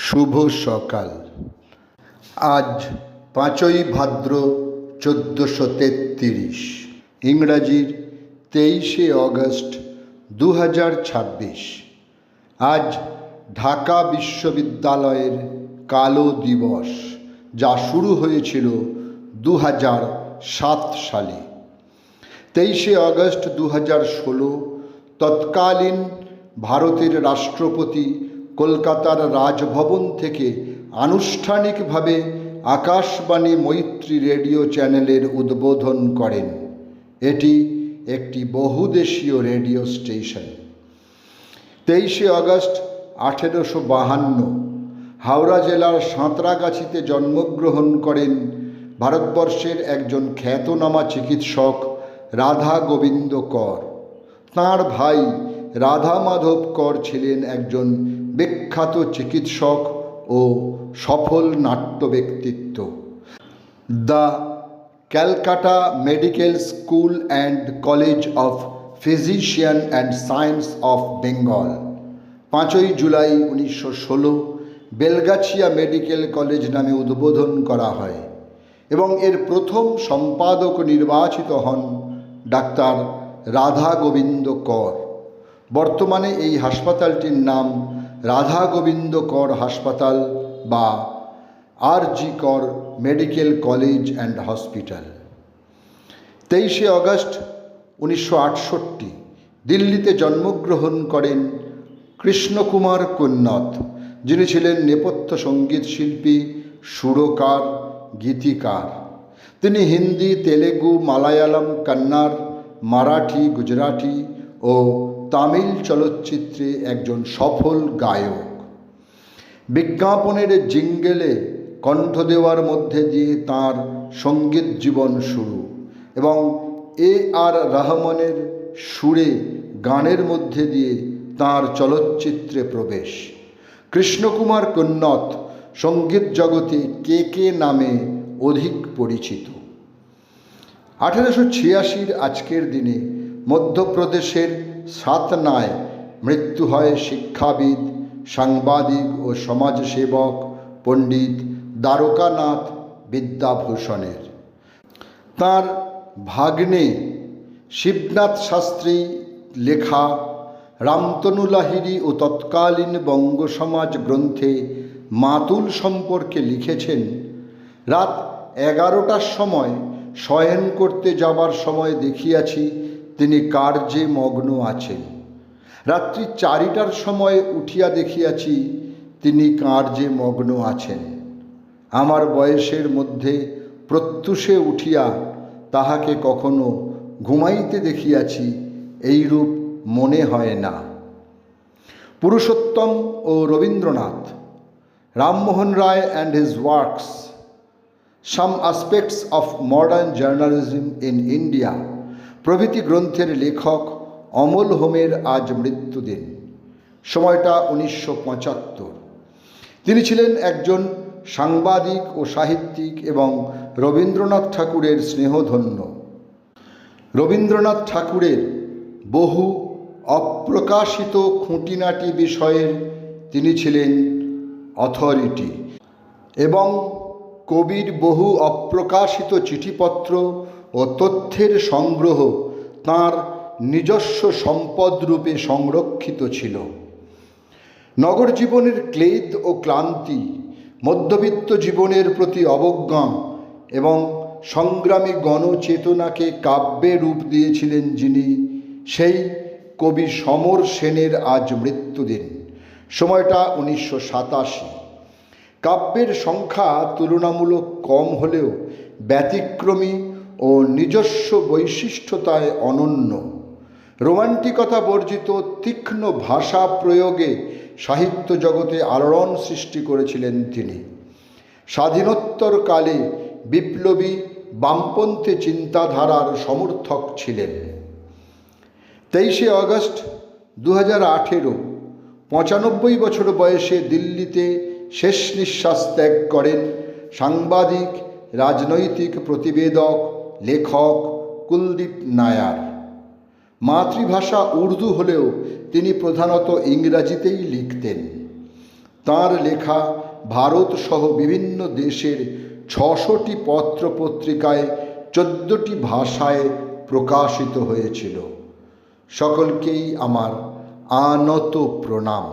শুভ সকাল। আজ 5ই ভাদ্র 1433, ইংরাজির 23শে অগস্ট 2026। আজ ঢাকা বিশ্ববিদ্যালয়ের কালো দিবস, যা শুরু হয়েছিল 2007 সালে। 23শে অগস্ট 2016 তৎকালীন ভারতের রাষ্ট্রপতি কলকাতার রাজভবন থেকে আনুষ্ঠানিকভাবে আকাশবাণী মৈত্রী রেডিও চ্যানেলের উদ্বোধন করেন। এটি একটি বহুদেশীয় রেডিও স্টেশন। 23শে অগস্ট 1852 হাওড়া জেলার সাঁতরাগাছিতে জন্মগ্রহণ করেন ভারতবর্ষের একজন খ্যাতনামা চিকিৎসক রাধা গোবিন্দ কর। তাঁর ভাই রাধা মাধব কর ছিলেন একজন বিখ্যাত চিকিৎসক ও সফল নাট্য ব্যক্তিত্ব। The Calcutta medical school and college of physician and science of Bengal 5ই জুলাই 1916 বেলগাছিয়া মেডিকেল কলেজ নামে উদ্বোধন করা হয় এবং এর প্রথম সম্পাদক নির্বাচিত হন ডাক্তার রাধা গোবিন্দ কর। বর্তমানে এই হাসপাতালটির নাম রাধা গোবিন্দ কর হাসপাতাল বা R G. Kar medical college and hospital. 23শে অগস্ট 1968 দিল্লিতে জন্মগ্রহণ করেন কৃষ্ণকুমার কুন্নত, যিনি ছিলেন নেপথ্য সঙ্গীত শিল্পী, সুরকার, গীতিকার। তিনি হিন্দি, তেলেগু, মালায়ালাম, কন্নড়, মারাঠি, গুজরাটি ও তামিল চলচ্চিত্রে একজন সফল গায়ক। বিজ্ঞাপনের জিঙ্গেলে কণ্ঠ দেওয়ার মধ্যে দিয়ে তাঁর সঙ্গীত জীবন শুরু এবং A.R. রহমানের সুরে গানের মধ্যে দিয়ে তাঁর চলচ্চিত্রে প্রবেশ। কৃষ্ণকুমার কুন্নত সঙ্গীত জগতে কে নামে অধিক পরিচিত। 1886 আজকের দিনে মধ্যপ্রদেশের সাতনায় মৃত্যু হয় শিক্ষাবিদ, সাংবাদিক ও সমাজসেবক পণ্ডিত দ্বারকানাথ বিদ্যাভূষণের। তাঁর ভাগ্নে শিবনাথ শাস্ত্রী লেখা রামতনু লাহিড়ী ও তৎকালীন বঙ্গ সমাজ গ্রন্থে মাতুল সম্পর্কে লিখেছেন, রাত 11টার সময় শয়ন করতে যাবার সময় দেখিয়াছি তিনি কার্যে মগ্ন আছেন। রাত্রি 4টার সময় উঠিয়া দেখিয়াছি তিনি কার্যে মগ্ন আছেন। আমার বয়সের মধ্যে প্রত্যুষে উঠিয়া তাহাকে কখনো ঘুমাইতে দেখিয়াছি, এইরূপ মনে হয় না। পুরুষোত্তম ও Rabindranath, Rammohan Roy and his works, some aspects of modern journalism in India প্রভৃতি গ্রন্থের লেখক অমল হোমের আজ মৃত্যুদিন। সময়টা 1975। তিনি ছিলেন একজন সাংবাদিক ও সাহিত্যিক এবং রবীন্দ্রনাথ ঠাকুরের স্নেহধন্য। রবীন্দ্রনাথ ঠাকুরের বহু অপ্রকাশিত খুঁটিনাটি বিষয়ের তিনি ছিলেন অথরিটি এবং কবির বহু অপ্রকাশিত চিঠিপত্র ও তথ্যের সংগ্রহ তাঁর নিজস্ব সম্পদরূপে সংরক্ষিত ছিল। নগর জীবনের ক্লেদ ও ক্লান্তি, মধ্যবিত্ত জীবনের প্রতি অবজ্ঞা এবং সংগ্রামী গণচেতনাকে কাব্যে রূপ দিয়েছিলেন যিনি, সেই কবি সমর সেনের আজ মৃত্যুদিন। সময়টা 1987। কাব্যের সংখ্যা তুলনামূলক কম হলেও ব্যতিক্রমী ও নিজস্ব বৈশিষ্ট্যতায় অনন্য। রোমান্টিকতা বর্জিত তীক্ষ্ণ ভাষা প্রয়োগে সাহিত্য জগতে আলোড়ন সৃষ্টি করেছিলেন তিনি। স্বাধীনোত্তর কালে বিপ্লবী বামপন্থী চিন্তাধারার সমর্থক ছিলেন। 23শে অগস্ট 2018 95 বছর বয়সে দিল্লিতে শেষ নিঃশ্বাস ত্যাগ করেন সাংবাদিক, রাজনৈতিক প্রতিবেদক, লেখক কুলদীপ নায়ার। মাতৃভাষা উর্দু হলেও তিনি প্রধানত ইংরাজিতেই লিখতেন। তাঁর লেখা ভারত সহ বিভিন্ন দেশের 600টি পত্র পত্রিকায় 14টি ভাষায় প্রকাশিত হয়েছিল। সকলকেই আমার আনত প্রণাম।